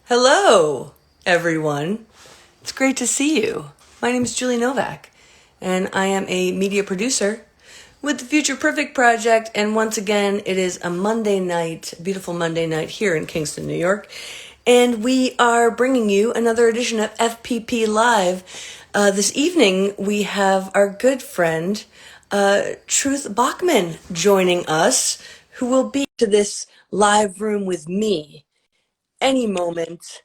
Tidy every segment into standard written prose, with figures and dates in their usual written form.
Hello, everyone. It's great to see you. My name is Julie Novak, and I am a media producer with the Future Perfect Project. And once again, it is a Monday night, a beautiful Monday night here in Kingston, New York. And we are bringing you another edition of FPP Live. This evening, we have our good friend, Truth Bachman, joining us, who will be to this live room with me any moment.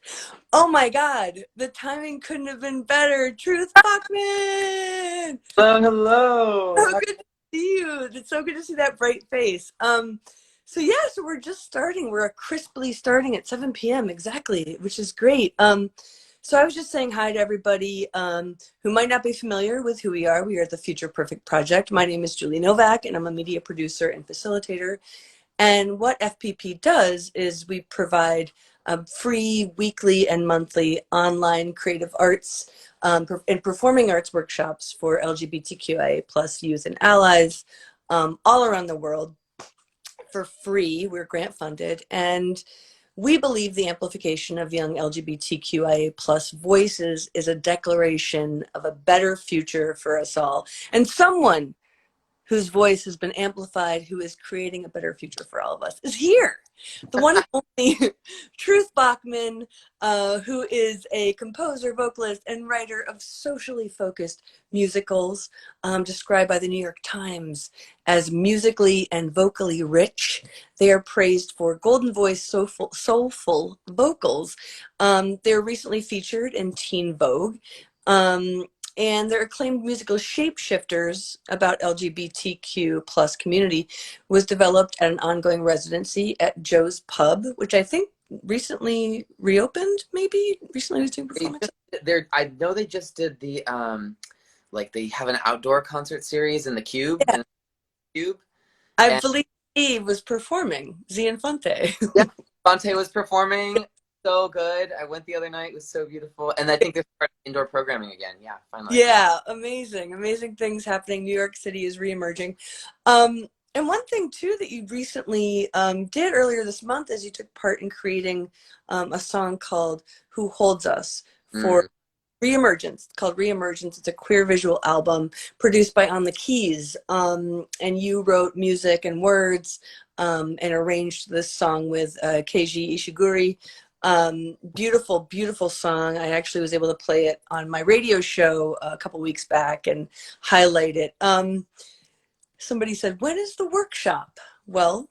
Oh my God, the timing couldn't have been better. Truth Bachman! Hello, hello. So good to see you. It's so good to see that bright face. So we're just starting. We're crisply starting at 7 p.m. exactly, which is great. So I was just saying hi to everybody who might not be familiar with who we are. We are the Future Perfect Project. My name is Julie Novak, and I'm a media producer and facilitator. And what FPP does is we provide free weekly and monthly online creative arts and performing arts workshops for LGBTQIA plus youth and allies all around the world for free. We're grant funded, and we believe the amplification of young LGBTQIA plus voices is a declaration of a better future for us all. And someone whose voice has been amplified, who is creating a better future for all of us, is here. The one and only Truth Bachman, who is a composer, vocalist, and writer of socially focused musicals, described by the New York Times as musically and vocally rich. They are praised for golden voice, soulful vocals. They're recently featured in Teen Vogue. And their acclaimed musical Shapeshifters about LGBTQ plus community was developed at an ongoing residency at Joe's Pub, which I think recently reopened, maybe recently was doing performance. I know they just did the like they have an outdoor concert series in the Cube Yeah, and Cube. I And believe Eve was performing Zianfante. yeah, Fonte was performing so good. I went the other night, it was so beautiful. And I think they're starting indoor programming again. Yeah, finally. Yeah, amazing things happening. New York City is reemerging. And one thing too that you recently did earlier this month is you took part in creating a song called "Who Holds Us" for Mm. Reemergence. It's called Reemergence. It's a queer visual album produced by On the Keys, and you wrote music and words and arranged this song with Keiji Ishiguri. Beautiful song. I actually was able to play it on my radio show a couple weeks back and highlight it. Somebody said, when is the workshop? Well,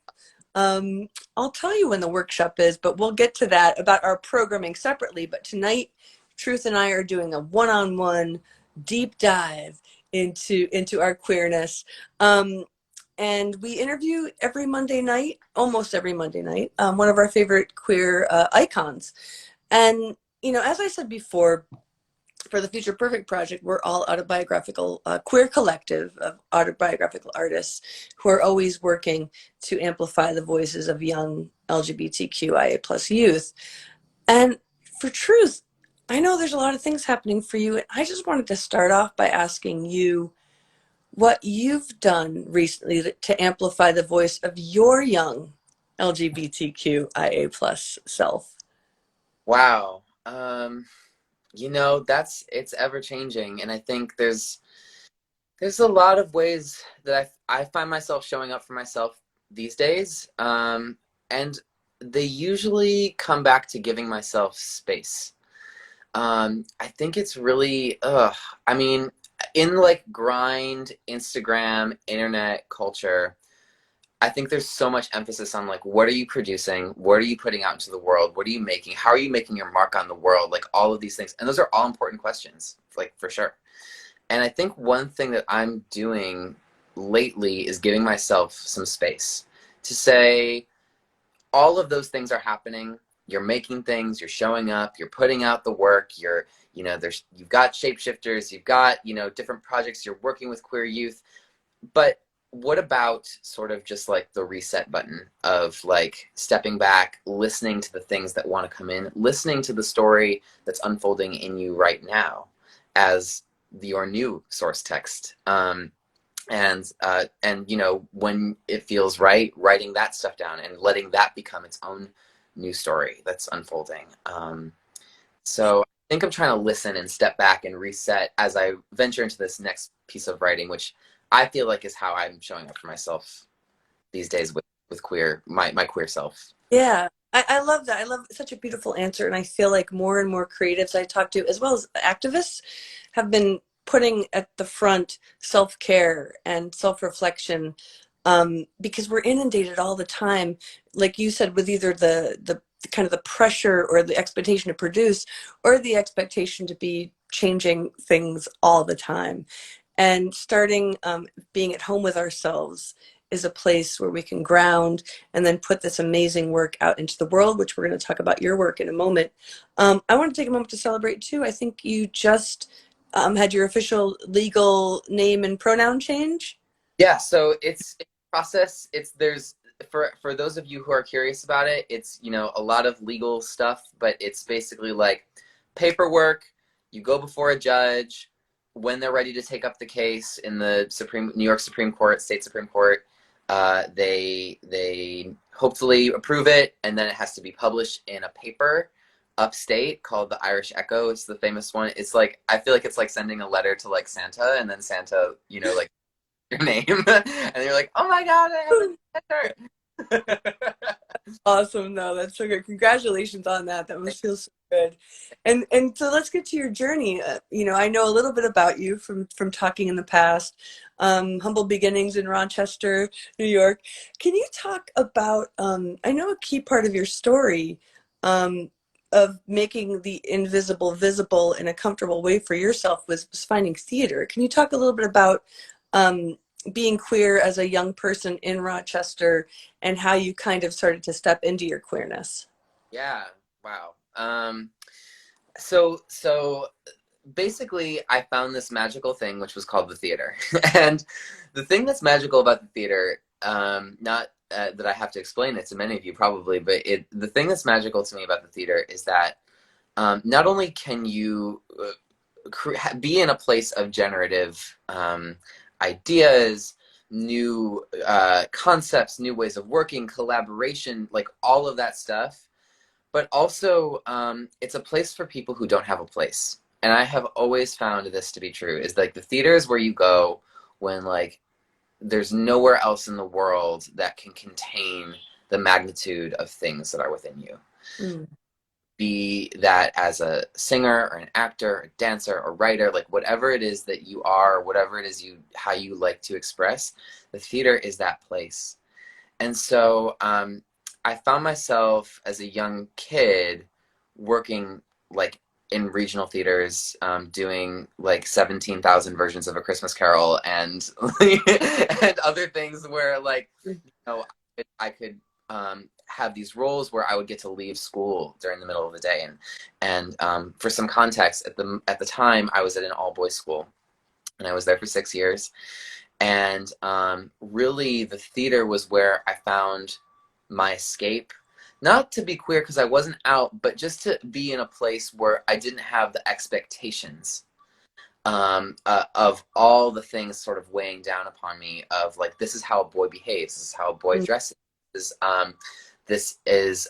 I'll tell you when the workshop is, but we'll get to that about our programming separately. But tonight, Truth and I are doing a one-on-one deep dive into our queerness. And we interview every Monday night, almost every Monday night, one of our favorite queer icons. And, you know, as I said before, for the Future Perfect Project, we're all autobiographical, queer collective of autobiographical artists who are always working to amplify the voices of young LGBTQIA plus youth. And for Truth, I know there's a lot of things happening for you. And I just wanted to start off by asking you what you've done recently to amplify the voice of your young LGBTQIA plus self. Wow. It's ever changing. And I think there's a lot of ways that I find myself showing up for myself these days. And they usually come back to giving myself space. I think it's really, I mean, in like grind, Instagram, internet culture, I think there's so much emphasis on like, what are you producing? What are you putting out into the world? What are you making? How are you making your mark on the world? Like all of these things. And those are all important questions, like for sure. And I think one thing that I'm doing lately is giving myself some space to say, all of those things are happening. You're making things, you're showing up, you're putting out the work, you've got Shapeshifters, you've got, different projects, you're working with queer youth. But what about sort of just like the reset button of like stepping back, listening to the things that want to come in, listening to the story that's unfolding in you right now as your new source text. And when it feels right, writing that stuff down and letting that become its own new story that's unfolding. So I think I'm trying to listen and step back and reset as I venture into this next piece of writing, which I feel like is how I'm showing up for myself these days with queer, my queer self. Yeah, I love that. I love such a beautiful answer. And I feel like more and more creatives I talk to, as well as activists, have been putting at the front self-care and self-reflection, because we're inundated all the time, like you said, with either the kind of the pressure or the expectation to produce, or the expectation to be changing things all the time. And starting being at home with ourselves is a place where we can ground and then put this amazing work out into the world, which we're going to talk about your work in a moment. I want to take a moment to celebrate too. I think you just had your official legal name and pronoun change. Yeah, so it's a process. It's there's for those of you who are curious about it, it's a lot of legal stuff, but it's basically like paperwork. You go before a judge when they're ready to take up the case in the New York Supreme Court, State Supreme Court. They hopefully approve it, and then it has to be published in a paper upstate called the Irish Echo. It's the famous one. It's like I feel like it's like sending a letter to like Santa, and then Santa, like your name, and you're like, oh my god, I have a letter. Awesome. No, that's so good. Congratulations on that. That must feel so good. And so let's get to your journey. I know a little bit about you from talking in the past. Humble beginnings in Rochester, New York. Can you talk about, I know a key part of your story, of making the invisible visible in a comfortable way for yourself was finding theater. Can you talk a little bit about um, being queer as a young person in Rochester, and how you kind of started to step into your queerness? Yeah, wow. So basically I found this magical thing which was called the theater. And the thing that's magical about the theater, not that I have to explain it to many of you probably, but the thing that's magical to me about the theater is that not only can you be in a place of generative ideas, new concepts, new ways of working, collaboration, like all of that stuff, but also it's a place for people who don't have a place. And I have always found this to be true, is like the theater is where you go when like there's nowhere else in the world that can contain the magnitude of things that are within you. Mm. Be that as a singer or an actor, a dancer or writer, like whatever it is that you are, whatever it is how you like to express, the theater is that place. And so I found myself as a young kid working like in regional theaters, doing like 17,000 versions of A Christmas Carol and and other things where like I could have these roles where I would get to leave school during the middle of the day, and for some context, at the time I was at an all boys school, and I was there for 6 years, and really the theater was where I found my escape. Not to be queer because I wasn't out, but just to be in a place where I didn't have the expectations of all the things sort of weighing down upon me of like, this is how a boy behaves, this is how a boy dresses, this is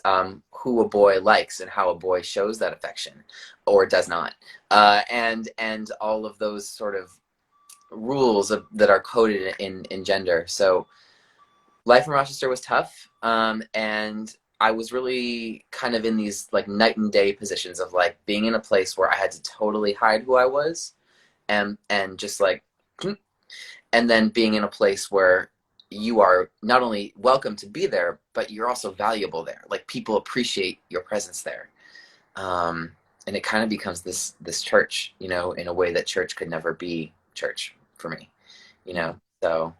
who a boy likes and how a boy shows that affection or does not, and all of those sort of rules that are coded in gender. So life in Rochester was tough, and I was really kind of in these like night and day positions of like being in a place where I had to totally hide who I was, and just like, and then being in a place where you are not only welcome to be there, but you're also valuable there. Like people appreciate your presence there, and it kind of becomes this church, in a way that church could never be church for me, So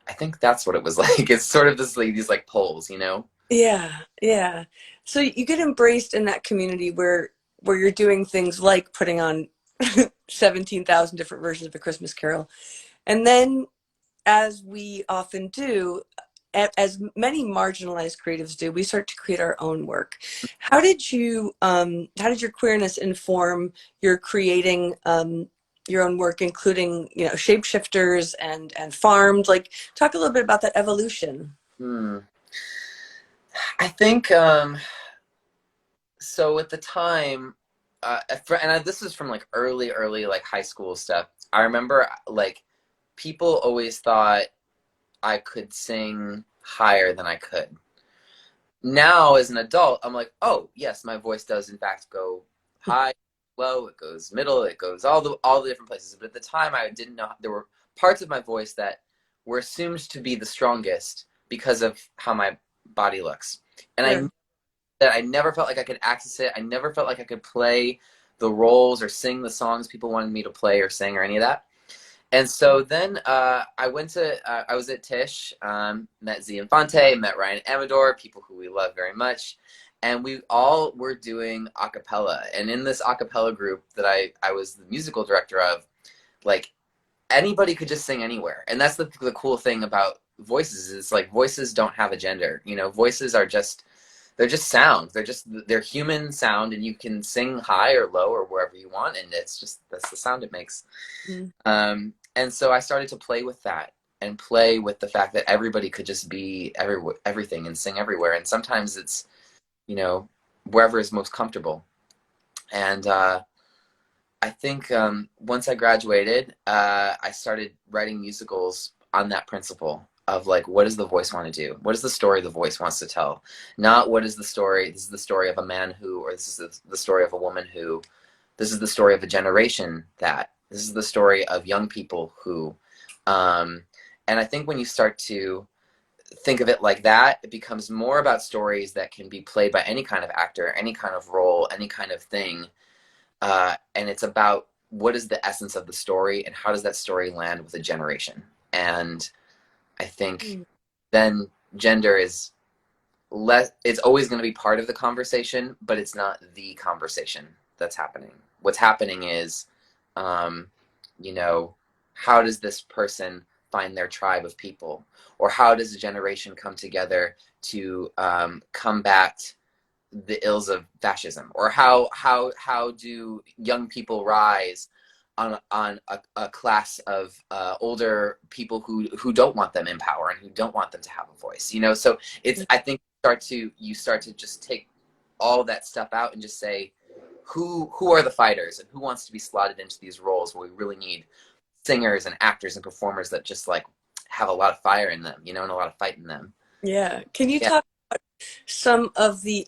I think that's what it was like. It's sort of these like poles. Yeah, yeah. So you get embraced in that community where you're doing things like putting on 17,000 different versions of A Christmas Carol. And then, as we often do, as many marginalized creatives do, we start to create our own work. How did your queerness inform your creating your own work, including, Shapeshifters and Farmed? Like, talk a little bit about that evolution. Hmm. I think So at the time, this is from like early like high school stuff. I remember like people always thought I could sing higher than I could. Now as an adult, I'm like, oh yes, my voice does in fact go high, low, it goes middle, it goes all the different places. But at the time, I didn't know there were parts of my voice that were assumed to be the strongest because of how my body looks, and Sure. I never felt like I could access it. I never felt like I could play the roles or sing the songs people wanted me to play or sing or any of that. And so then I was at Tisch, met Z Infante, met Ryan Amador, people who we love very much. And we all were doing a cappella. And in this a cappella group that I was the musical director of, like anybody could just sing anywhere. And that's the cool thing about voices is like voices don't have a gender. You know, voices are just, they're just sound. They're human sound, and you can sing high or low or wherever you want. And it's just, that's the sound it makes. Mm. And so I started to play with that and play with the fact that everybody could just be everything and sing everywhere. And sometimes it's, you know, wherever is most comfortable. And I think once I graduated, I started writing musicals on that principle of like, what does the voice want to do? What is the story the voice wants to tell? Not what is the story, this is the story of a man who, or this is the story of a woman who, this is the story of a generation that, this is the story of young people who, and I think when you start to think of it like that, it becomes more about stories that can be played by any kind of actor, any kind of role, any kind of thing. And it's about what is the essence of the story and how does that story land with a generation. And I think Mm. then gender is less, it's always going to be part of the conversation, but it's not the conversation that's happening. What's happening is, um, you know, how does this person find their tribe of people? Or how does a generation come together to combat the ills of fascism? Or how do young people rise on a class of older people who don't want them in power and who don't want them to have a voice? You know, so it's, I think you start to just take all that stuff out and just say who are the fighters and who wants to be slotted into these roles where we really need singers and actors and performers that just like have a lot of fire in them, you know, and a lot of fight in them. Yeah. Can you Yeah. talk some of the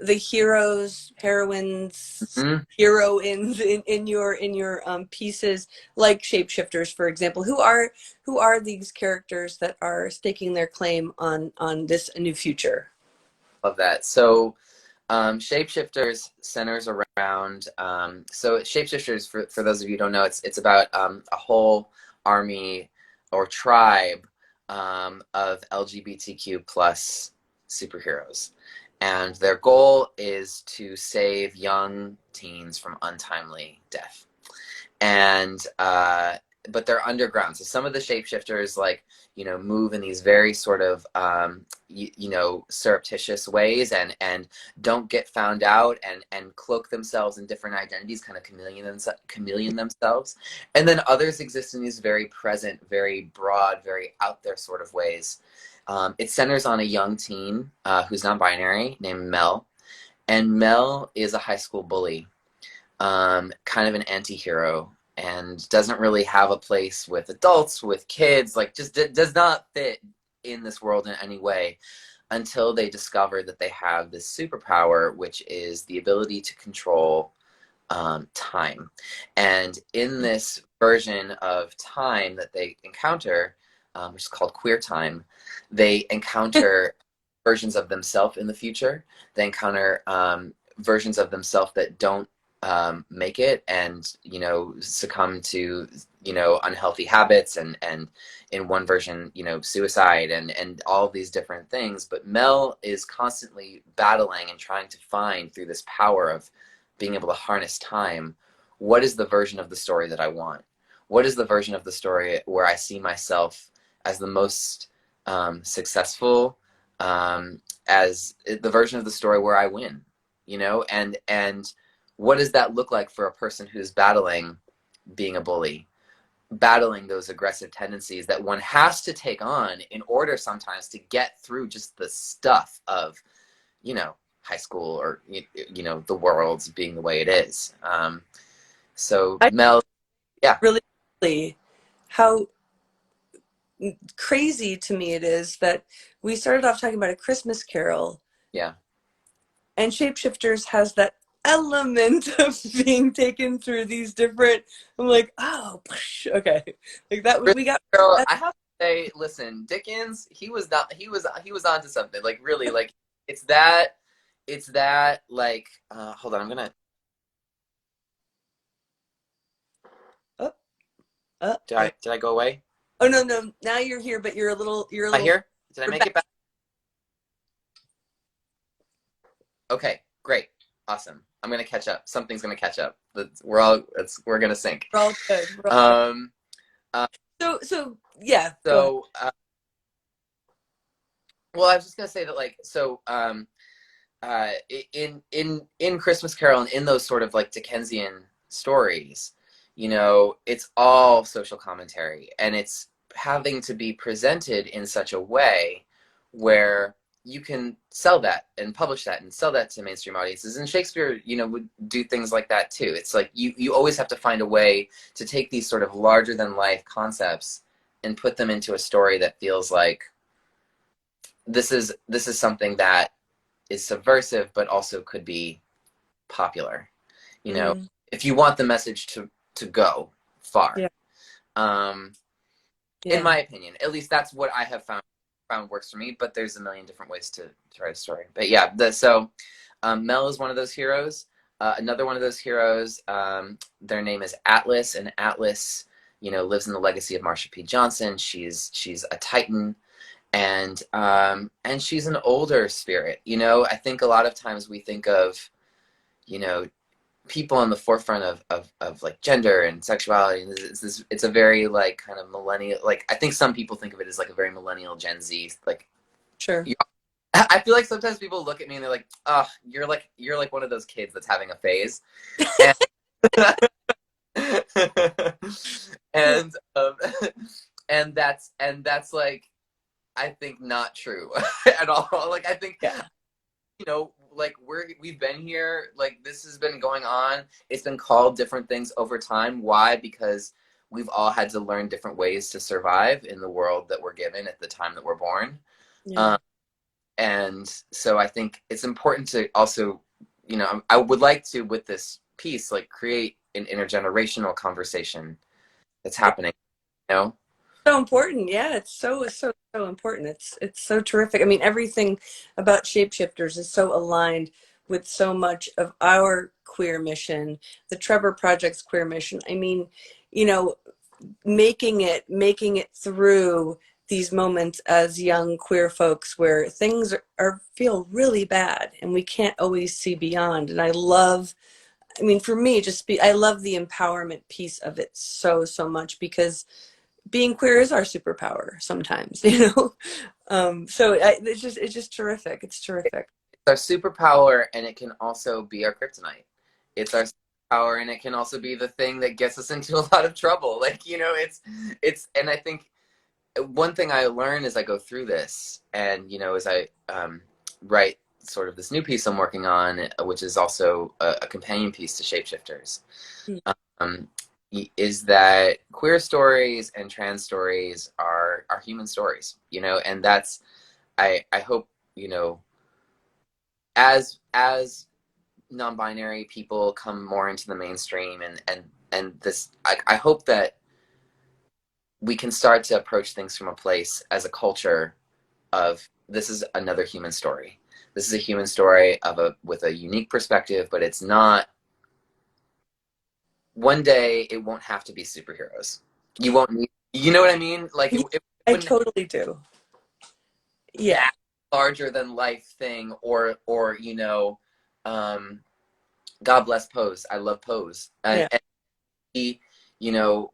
heroes, heroines, Mhm. heroines in your pieces, like Shapeshifters, for example? Who are these characters that are staking their claim on this new future? Love that. So Shapeshifters centers around, so Shapeshifters, for those of you who don't know, it's about a whole army or tribe of LGBTQ plus superheroes. And their goal is to save young teens from untimely death. And but they're underground. So some of the shapeshifters, like, you know, move in these very sort of you know, surreptitious ways and don't get found out and cloak themselves in different identities, kind of chameleon themselves. And then others exist in these very present, very broad, very out there sort of ways. It centers on a young teen who's non-binary named Mel, and Mel is a high school bully, kind of an anti-hero, and doesn't really have a place with adults, with kids, like just does not fit in this world in any way until they discover that they have this superpower, which is the ability to control time. And in this version of time that they encounter, which is called queer time, they encounter versions of themselves in the future. They encounter versions of themselves that don't make it, and you know, succumb to, you know, unhealthy habits, and in one version, you know, suicide, and all of these different things. But Mel is constantly battling and trying to find, through this power of being able to harness time, what is the version of the story that I want? What is the version of the story where I see myself as the most successful, as the version of the story where I win, you know? And what does that look like for a person who's battling being a bully, battling those aggressive tendencies that one has to take on in order sometimes to get through just the stuff of, you know, high school or you know the world being the way it is. So I Mel, yeah, really, really how crazy to me it is that we started off talking about A Christmas Carol, yeah. and Shapeshifters has that element of being taken through these different. I'm like, oh, okay, like that. We got Girl, that. I have to say, listen, Dickens, he was not, he was onto something. Like really, like it's that, it's that. Like, hold on, I'm gonna. Oh, oh, Did I go away? oh no, no. Now you're here, but you're a Am I little here? Did I further make back. it back? Okay, great, awesome. I'm gonna catch up. Something's gonna catch up. We're gonna sync. We're all good. We're all good. Um. So yeah, go ahead. So, well, I was just gonna say that, like, so, in Christmas Carol and in those sort of like Dickensian stories, you know, it's all social commentary, and it's having to be presented in such a way where you can sell that and publish that and sell that to mainstream audiences. And Shakespeare, you know, would do things like that too. It's like you always have to find a way to take these sort of larger than life concepts and put them into a story that feels like this is something that is subversive but also could be popular, you know, Mm, if you want the message to go far. yeah, um in yeah. my opinion, at least that's what I have found works for me, but there's a million different ways to write a story. But yeah, Mel is one of those heroes. Another one of those heroes, their name is Atlas, and Atlas, you know, lives in the legacy of Marsha P. Johnson. She's a titan, and she's an older spirit. You know, I think a lot of times we think of, you know, people on the forefront of like gender and sexuality. It's a very like kind of millennial, like I think some people think of it as like a very millennial Gen Z, like Sure. I feel like sometimes people look at me and they're like, oh, you're like one of those kids that's having a phase. And and that's like, I think not true at all. Like I think, Yeah. you know, like we've been here, like this has been going on. It's been called different things over time. Why? Because we've all had to learn different ways to survive in the world that we're given at the time that we're born. Yeah. Um, and so I think it's important to also, you know, I would like to, with this piece, like create an intergenerational conversation that's happening, you know? So important. Yeah, it's so important. It's so terrific. I mean, everything about Shapeshifters is so aligned with so much of our queer mission, the Trevor Project's queer mission. I mean, you know, making it through these moments as young queer folks where things are feel really bad and we can't always see beyond. And I mean, for me, I love the empowerment piece of it so much, because being queer is our superpower sometimes, you know. It's just terrific. It's terrific. It's our superpower, and it can also be our kryptonite. It's our superpower, and it can also be the thing that gets us into a lot of trouble. Like, you know, and I think one thing I learn as I go through this, and, you know, as I write sort of this new piece I'm working on, which is also a companion piece to Shapeshifters, um, is that queer stories and trans stories are human stories, you know, and that's, I hope, you know, as non-binary people come more into the mainstream, and this, I hope that we can start to approach things from a place as a culture of, this is another human story. This is a human story with a unique perspective, but it's not, one day it won't have to be superheroes. You won't need, you know what I mean? Like Yeah, it I wouldn't have totally do. Yeah. that larger than life thing, or you know, um, God bless Pose. I love Pose, and he, you know,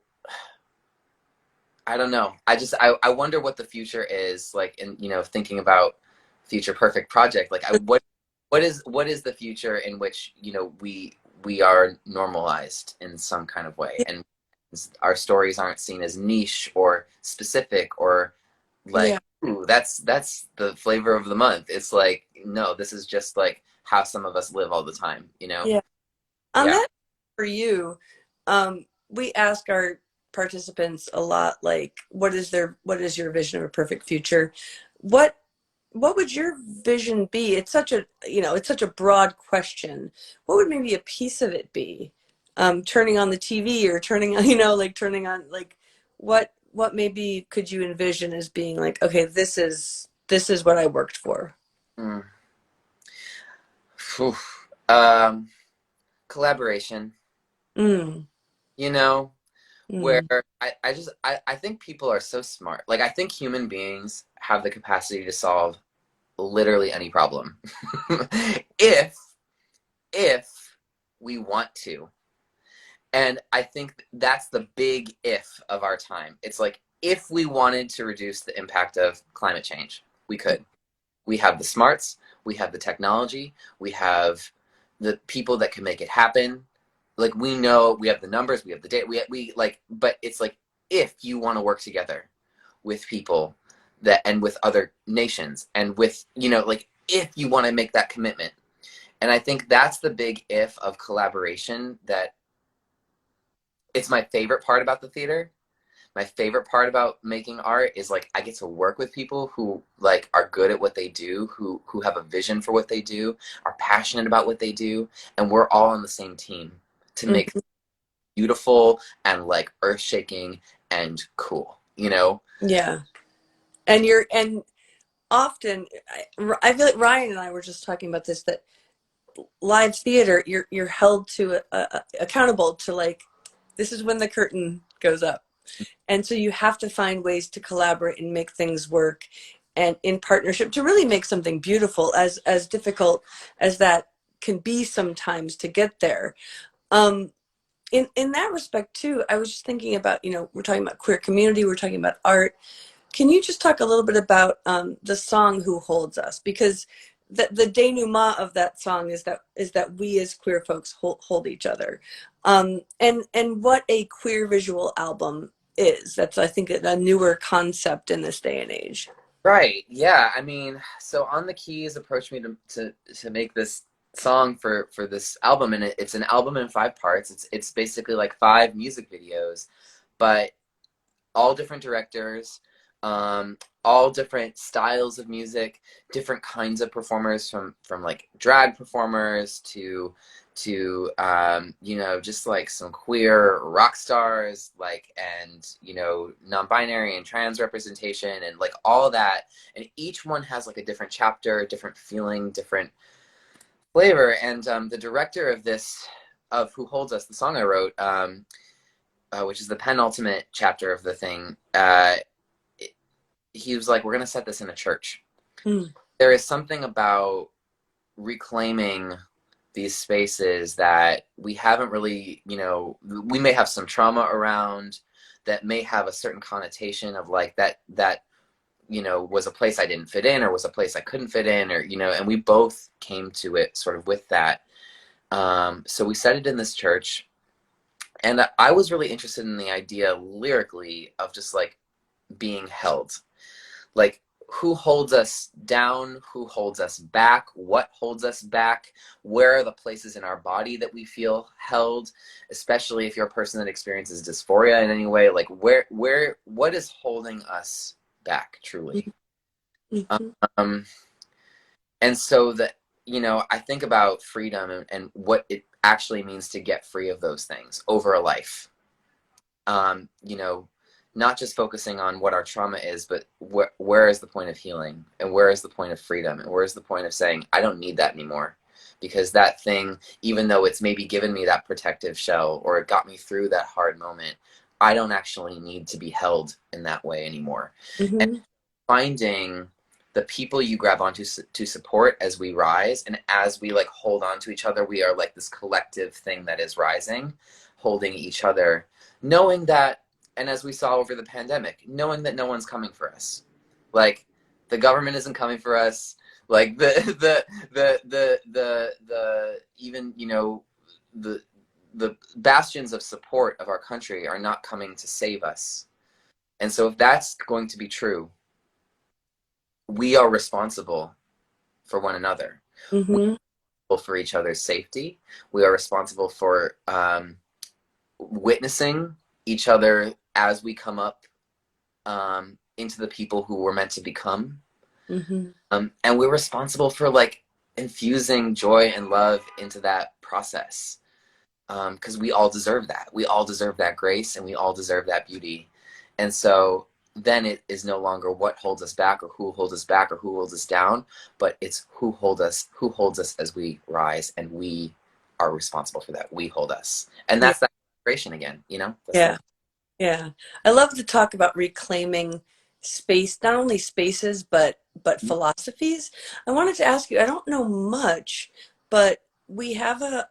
I don't know. I wonder what the future is like, in, you know, thinking about Future Perfect Project. Like, what is the future in which, you know, we are normalized in some kind of way, Yeah. and our stories aren't seen as niche or specific or like, Yeah. ooh, that's the flavor of the month. It's like, no, this is just like how some of us live all the time, you know? Yeah. On Yeah. that, for you, we ask our participants a lot, like, what is your vision of a perfect future? What what would your vision be? It's such a, it's such a broad question. What would maybe a piece of it be? Turning on the TV, or turning on, like turning on, like, what maybe could you envision as being like, okay, this is what I worked for. Mm. Phew. Um, Collaboration, Mm, you know, where mm, I think people are so smart. Like, I think human beings have the capacity to solve literally any problem. if if we want to. And I think that's the big if of our time. It's like, if we wanted to reduce the impact of climate change, we could. We have the smarts, we have the technology, we have the people that can make it happen. Like, we know, we have the numbers, we have the data, we like, but it's like, if you want to work together with people that, and with other nations, and with, like, if you want to make that commitment. And I think that's the big if of collaboration, that it's my favorite part about the theater. My favorite part about making art is, like, I get to work with people who, like, are good at what they do, who have a vision for what they do, are passionate about what they do, and we're all on the same team to make mm. beautiful and, like, earth-shaking and cool, you know? Yeah. And often, I feel like Ryan and I were just talking about this, that live theater, you're held to accountable to, like, this is when the curtain goes up, and so you have to find ways to collaborate and make things work, and in partnership, to really make something beautiful, as difficult as that can be sometimes to get there. um in that respect too, I was just thinking about, we're talking about queer community, we're talking about art. Can you just talk a little bit about the song "Who Holds Us"? Because the denouement of that song is that we as queer folks hold each other, and what a queer visual album is. That's, I think, a newer concept in this day and age. Right. Yeah. I mean, so On the Keys approached me to make this song for this album, and it's an album in 5 parts. It's basically like 5 music videos, but all different directors, all different styles of music, different kinds of performers, from like drag performers to just like some queer rock stars, like, and non-binary and trans representation, and like all that. And each one has like a different chapter, different feeling, different flavor. And the director of this, of Who Holds Us, the song I wrote, which is the penultimate chapter of the thing, he was like, we're going to set this in a church. Mm, There is something about reclaiming these spaces that we haven't really, we may have some trauma around, that may have a certain connotation of, like, that was a place I didn't fit in, or was a place I couldn't fit in, or, and we both came to it sort of with that. So we set it in this church. And I was really interested in the idea lyrically of just, like, being held. Like, who holds us down? Who holds us back? What holds us back? Where are the places in our body that we feel held? Especially if you're a person that experiences dysphoria in any way. Like, what is holding us back, truly? mhm. Um, and so that, I think about freedom, and what it actually means to get free of those things over a life. um, you know, Not just focusing on what our trauma is, but where is the point of healing, and where is the point of freedom, and where is the point of saying, I don't need that anymore. Because that thing, even though it's maybe given me that protective shell, or it got me through that hard moment, I don't actually need to be held in that way anymore. And Mhm. finding the people you grab onto to support as we rise, and as we, like, hold on to each other, we are like this collective thing that is rising, holding each other, knowing that, and as we saw over the pandemic, knowing that no one's coming for us. Like, the government isn't coming for us. Like, the even, the the bastions of support of our country are not coming to save us. And so if that's going to be true, we are responsible for one another. We Mhm. for each other's safety. We are responsible for witnessing each other as we come up into the people who we're meant to become. Mm-hmm. And we're responsible for like infusing joy and love into that process. Because we all deserve that. We all deserve that grace, and we all deserve that beauty. And so then it is no longer what holds us back or who holds us back or who holds us down, but it's who holds us as we rise, and we are responsible for that. We hold us. And Yeah. that's that vibration again, That's Yeah. like Yeah. I love to talk about reclaiming space, not only spaces, but philosophies. I wanted to ask you, I don't know much, but we have a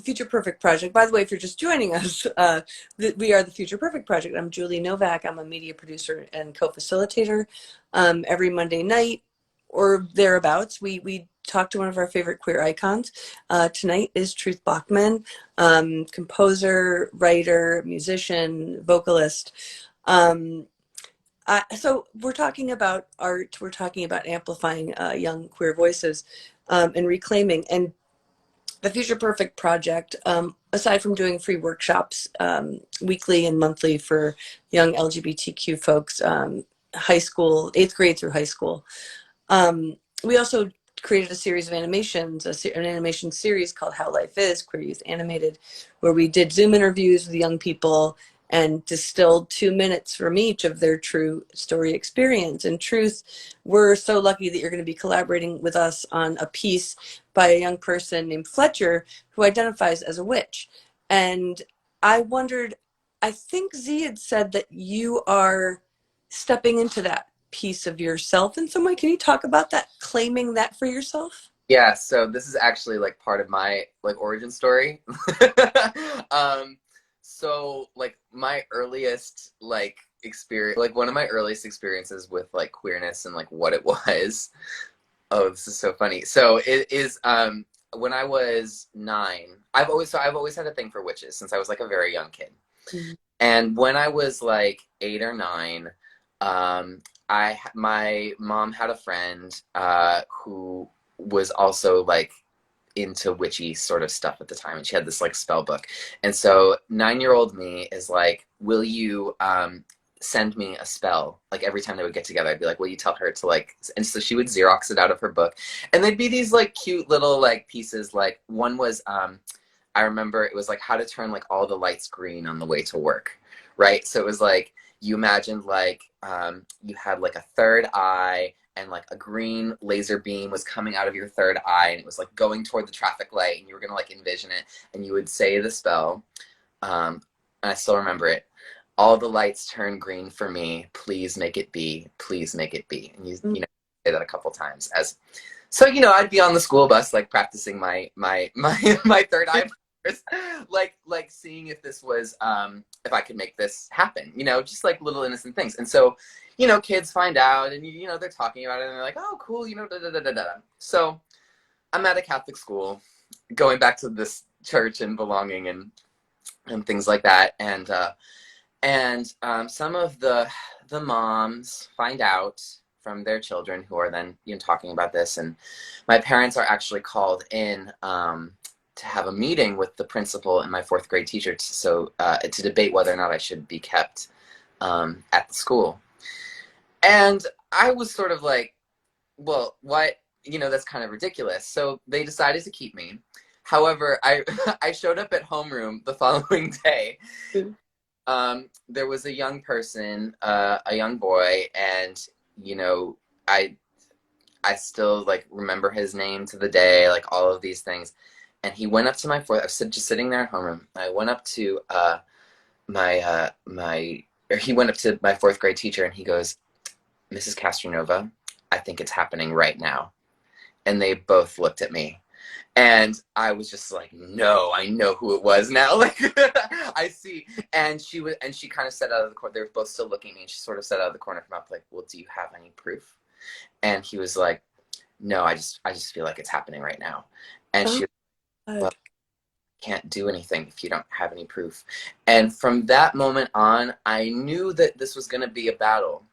Future Perfect project. By the way, if you're just joining us, we are the Future Perfect Project. I'm Julie Novak. I'm a media producer and co-facilitator. Every Monday night or thereabouts, we talk to one of our favorite queer icons. Tonight is Truth Bachman, composer, writer, musician, vocalist. Um, so we're talking about art. We're talking about amplifying young queer voices and reclaiming. And the Future Perfect Project, aside from doing free workshops weekly and monthly for young LGBTQ folks, high school, 8th grade through high school, we also created a series of animations, an animation series called How Life Is, Queer Youth Animated, where we did Zoom interviews with young people and distilled 2 minutes from each of their true story experience. And Truth, we're so lucky that you're going to be collaborating with us on a piece by a young person named Fletcher who identifies as a witch. And I wondered, I think Z had said that you are stepping into that piece of yourself in some way. Can you talk about that, claiming that for yourself? yeah, so this is actually like part of my like origin story. um so like my earliest like experience, like one of my earliest experiences with like queerness and like what it was. Oh, this is so funny. So it is when I was 9. I've always had a thing for witches since I was like a very young kid. Mm-hmm. And when I was like 8 or 9, my mom had a friend who was also like into witchy sort of stuff at the time, and she had this like spell book. And so 9-year-old me is like, will you send me a spell? Like every time they would get together, I'd be like, will you tell her to like, and so she would Xerox it out of her book, and they'd be these like cute little like pieces. Like one was I remember it was like how to turn like all the lights green on the way to work, right? So it was like you imagined like you had like a third eye, and like a green laser beam was coming out of your third eye, and it was like going toward the traffic light, and you were gonna like envision it, and you would say the spell, and I still remember it. All the lights turn green for me. Please make it be. Please make it be. And you know say that a couple times as. So I'd be on the school bus like practicing my third eye prayers, like seeing if this was if I could make this happen. Just like little innocent things. And so kids find out, and they're talking about it, and they're like, oh cool, da da da da da. So I'm at a Catholic school, going back to this church and belonging and things like that, and some of the moms find out from their children who are then talking about this, and my parents are actually called in to have a meeting with the principal and my 4th grade teacher to debate whether or not I should be kept at the school. And I was sort of like, well, what? That's kind of ridiculous. So they decided to keep me. However, I I showed up at homeroom the following day. There was a young person, a young boy, and I I still like remember his name to the day, like all of these things. And he went up to my fourth. I was just sitting there at homeroom. I went up to he went up to my 4th grade teacher, and he goes, Mrs. Castronova, I think it's happening right now. And they both looked at me. And I was just like, no, I know who it was now. Like, I see. And she kind of said out of the corner, they were both still looking at me, and she sort of said out of the corner of her mouth, like, well, do you have any proof? And he was like, no, I just feel like it's happening right now. And she was like, well, I can't do anything if you don't have any proof. And from that moment on, I knew that this was going to be a battle.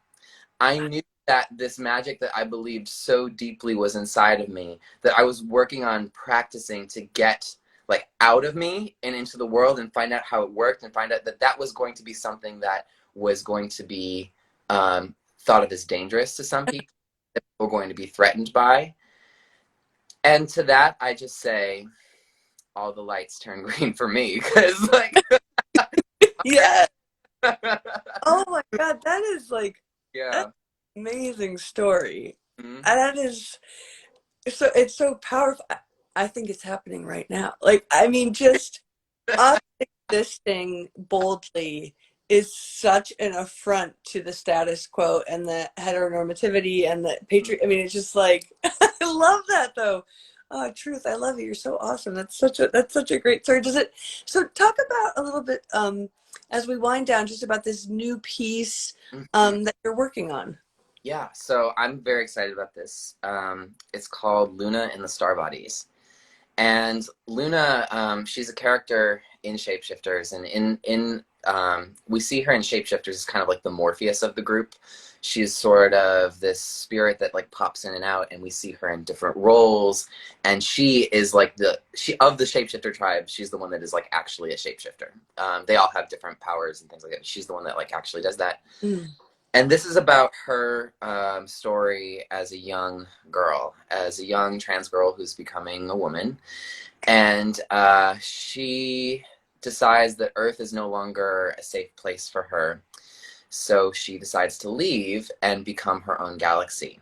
I knew that this magic that I believed so deeply was inside of me, that I was working on practicing to get like out of me and into the world and find out how it worked, and find out that that was going to be something that was going to be thought of as dangerous to some people, that people were going to be threatened by. And to that, I just say, all the lights turn green for me, because like, Yeah. Oh my God, that is like that's yeah. an amazing story. Mhm. That is so it's so powerful. I think it's happening right now. Like, I mean, just us existing boldly is such an affront to the status quo and the heteronormativity and the patri. I mean, it's just like I love that though. Oh, Truth, I love you. You're so awesome. That's such a great story. Does it? So talk about a little bit as we wind down, just about this new piece Mhm. that you're working on. Yeah, so I'm very excited about this. It's called Luna and the Star Bodies. And Luna, she's a character in Shapeshifters, and we see her in Shapeshifters as kind of like the Morpheus of the group. She's sort of this spirit that like pops in and out, and we see her in different roles. And she is like she of the Shapeshifter tribe. She's the one that is like actually a shapeshifter. They all have different powers and things like that. She's the one that like actually does that. Mm. And this is about her story as a young girl, as a young trans girl who's becoming a woman. And she decides that Earth is no longer a safe place for her. So she decides to leave and become her own galaxy.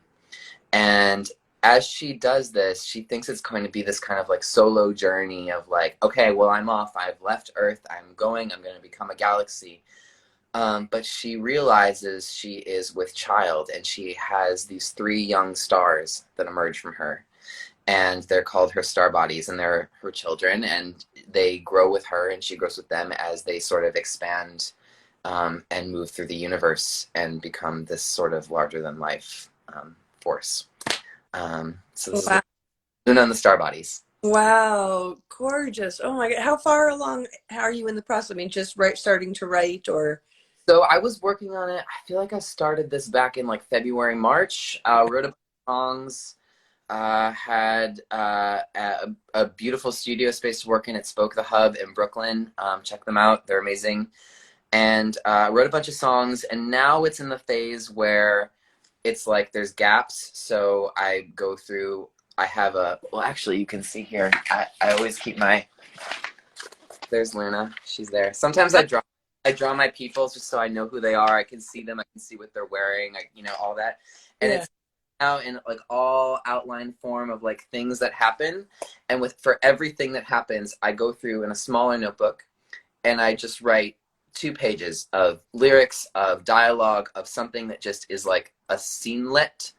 And as she does this, she thinks it's going to be this kind of like solo journey of like, okay, well, I'm off. I've left Earth. I'm going to become a galaxy. But she realizes she is with child, and she has these three young stars that emerge from her. And they're called her star bodies, and they're her children, and they grow with her, and she grows with them as they sort of expand and move through the universe and become this sort of larger than life force. So this is Wow. Luna and the Star Bodies. Wow, gorgeous. Oh my God. How far along are you in the process? I mean, just starting to write or So I was working on it. I feel like I started this back in like February, March. Wrote a bunch of songs. Had a beautiful studio space to work in at Spoke the Hub in Brooklyn. Check them out; they're amazing. And wrote a bunch of songs, and now it's in the phase where it's like there's gaps. So I go through. I have a well, actually, you can see here. I always keep my. There's Luna. She's there. Sometimes I draw my people just so I know who they are. I can see them. I can see what they're wearing. All that, and yeah. it's out in like all outline form of like things that happen. And for everything that happens, I go through in a smaller notebook, and I just write 2 pages of lyrics, of dialogue, of something that just is like a scenelet.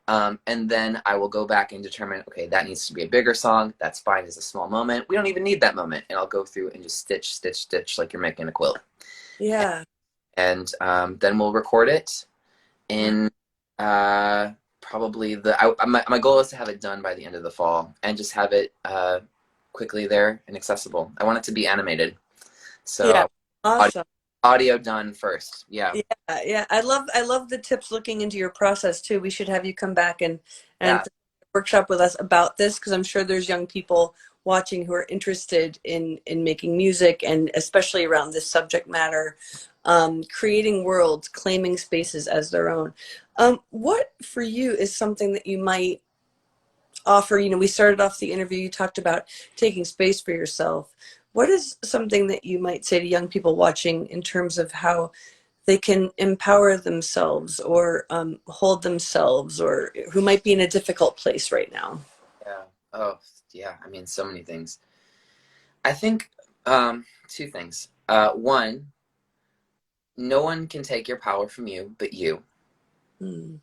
And then I will go back and determine, okay, that needs to be a bigger song. That's fine as a small moment. We don't even need that moment. And I'll go through and just stitch, stitch, stitch like you're making a quilt. Yeah. And then we'll record it Wow. in probably my goal is to have it done by the end of the fall and just have it quickly there and accessible. I want it to be animated. Yeah. So Awesome. audio done first. Yeah. Yeah, yeah. I love the tips looking into your process too. We should have you come back and Yeah. workshop with us about this because I'm sure there's young people watching who are interested in making music and especially around this subject matter, creating worlds, claiming spaces as their own. What for you is something that you might offer? We started off the interview, you talked about taking space for yourself. What is something that you might say to young people watching in terms of how they can empower themselves or hold themselves or who might be in a difficult place right now? Yeah. Oh, yeah. I mean, so many things. I think two things. One, no one can take your power from you but you. Mm.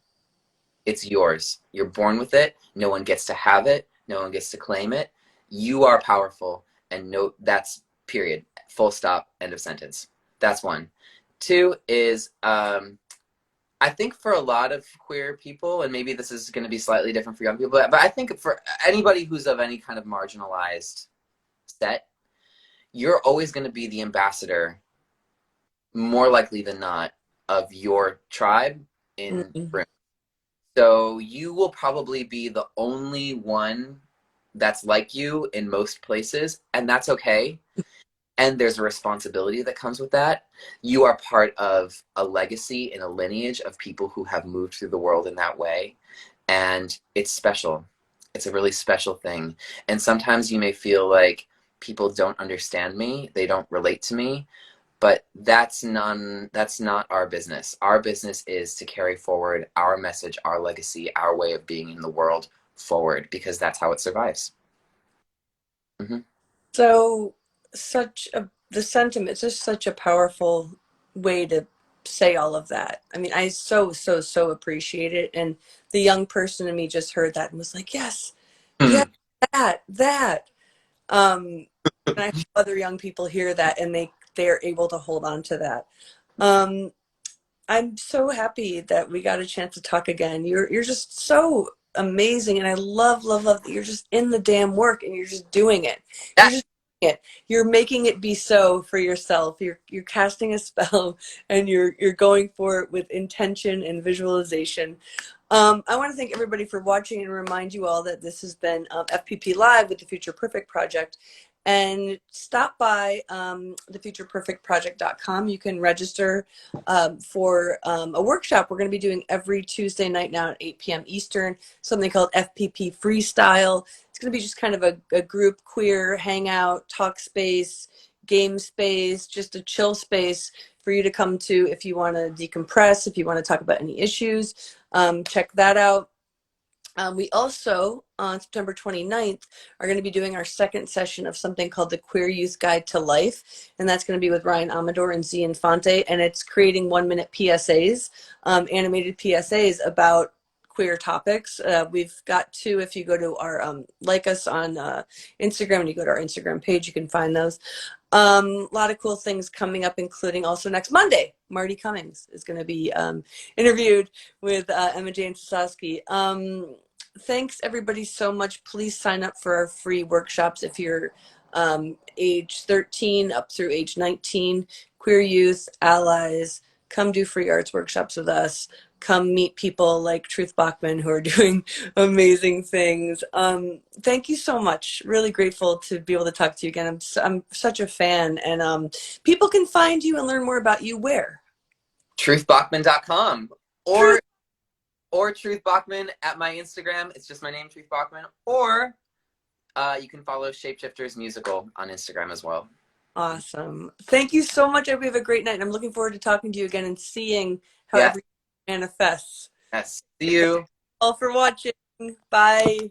It's yours. You're born with it. No one gets to have it. No one gets to claim it. You are powerful, and no, that's period. Full stop. End of sentence. That's one. Two is I think for a lot of queer people, and maybe this is going to be slightly different for young people, but I think for anybody who's of any kind of marginalized set, you're always going to be the ambassador, more likely than not, of your tribe in Mm. room. So you will probably be the only one that's like you in most places, and that's okay. And there's a responsibility that comes with that. You are part of a legacy and a lineage of people who have moved through the world in that way. And it's special. It's a really special thing. And sometimes you may feel like people don't understand me, they don't relate to me, but that's not our business. Our business is to carry forward our message, our legacy, our way of being in the world forward, because that's how it survives. Mm-hmm. So, the sentiment, it's just such a powerful way to say all of that. I mean, I so appreciate it. And the young person in me just heard that and was like, yes, yes, that. And I hope other young people hear that and they're able to hold on to that. Um, I'm so happy that we got a chance to talk again. You're just so amazing, and I love that you're just in the damn work and you're just doing it. You're just doing it. You're making it be so for yourself. You're casting a spell, and you're going for it with intention and visualization. I want to thank everybody for watching and remind you all that this has been FPP Live with the Future Perfect Project. And stop by thefutureperfectproject.com. You can register for a workshop we're going to be doing every Tuesday night now at 8 p.m. Eastern, something called FPP Freestyle. It's going to be just kind of a group queer hangout, talk space, game space, just a chill space for you to come to if you want to decompress, if you want to talk about any issues. Check that out. We also, on September 29th, are going to be doing our second session of something called the Queer Youth Guide to Life. And that's going to be with Ryan Amador and Z Infante. And it's creating 1-minute PSAs, animated PSAs about queer topics. We've got two. If you go to our, like us on Instagram and you go to our Instagram page, you can find those. A lot of cool things coming up, including also next Monday, Marty Cummings is going to be interviewed with Emma Jane Sosowski. Thanks everybody so much. Please sign up for our free workshops if you're age 13 up through age 19. Queer youth, allies, come do free arts workshops with us. Come meet people like Truth Bachman who are doing amazing things. Thank you so much. Really grateful to be able to talk to you again. I'm such a fan. And people can find you and learn more about you where? Truthbachman.com Truth. or Truth Bachman at my Instagram. It's just my name, Truth Bachman. Or you can follow Shapeshifters Musical on Instagram as well. Awesome. Thank you so much. I hope you have a great night. And I'm looking forward to talking to you again and seeing how Yes. everything manifests. Yes. See you. All for watching. Bye.